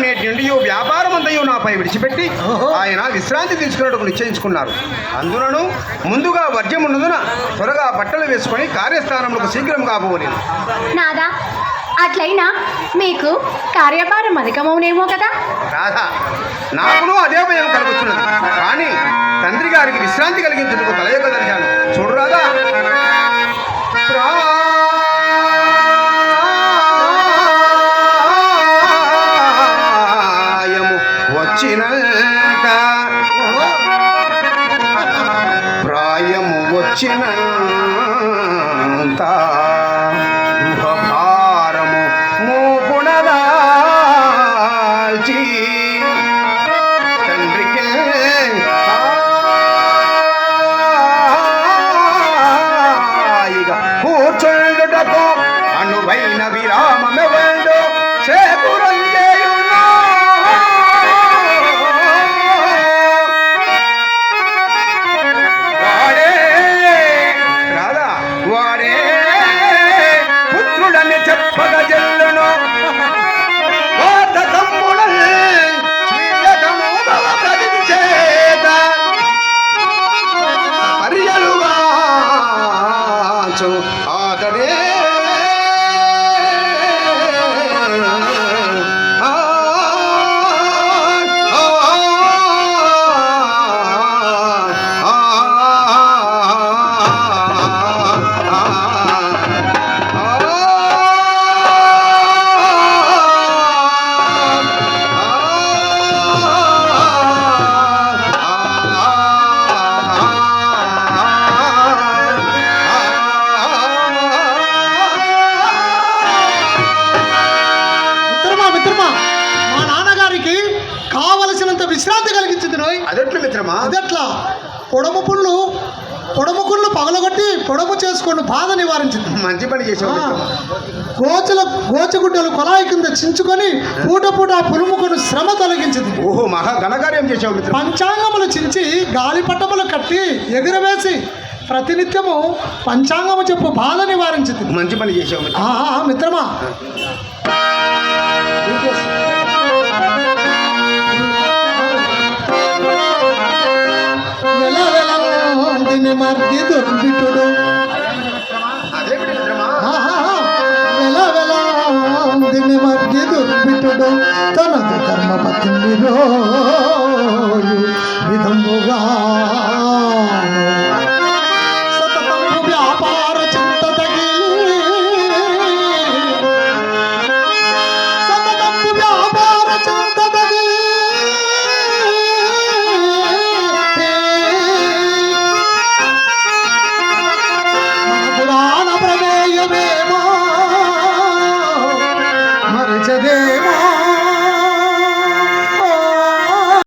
నేటి నుండి వ్యాపారం అంతయు నాపై విడిచిపెట్టి ఆయన విశ్రాంతి తీసుకున్నట్టు నిశ్చయించుకున్నారు. అందులోనూ ముందుగా వర్జ్యం ఉన్నందున త్వరగా బట్టలు వేసుకొని కార్యస్థానంలో శీఘ్రం కాబోలేదు. నాదా, అట్లయినా మీకు కార్యభారం అధికమవునేమో కదా. రాధా, నాకును అదే భయం కలుగుతున్నది. కానీ తండ్రి గారికి విశ్రాంతి కలిగించుటకు తలయొక్కదలిచాను. చూడు రాధా, ప్రాయము వచ్చినంత భారము మోపునదాల్చి తండ్రికి కూర్చుండుటకు అనువైన విరామమెవడు చేకూరంజేయును. వాడే రాధా, వాడే పుత్రుడని చెప్పగ జల్లును. ఆదడే విశ్రాంతి కలిగించింది. అదెట్లా మిత్రమా? అదెట్లా? పొడము కుళ్ళు పగలగొట్టి పొడము చేసుకొని బాధ నివారించింది. మంచి పని చేసావు. గోచగుడ్డలు కొలాయి కింద చించుకొని పూట పూట పులుముకొని శ్రమ తొలగించింది. ఓహో, మహా ఘనకార్యం చేసావు మిత్రమా. పంచాంగములు చించి గాలిపట్టములు కట్టి ఎగురవేసి ప్రతినిత్యము పంచాంగము చెప్పు బాధ నివారించింది. మంచి పని చేసావు మిత్రమా. మర్ది దొర్బిటుడు వెలవెలాందిని మర్ది దొర్బిటుడు తనదు ధర్మపత్ని విధముగా సతతము వ్యాపార చింత తగిలి సతతము వ్యాపార చింత తగిలి మరచదేమో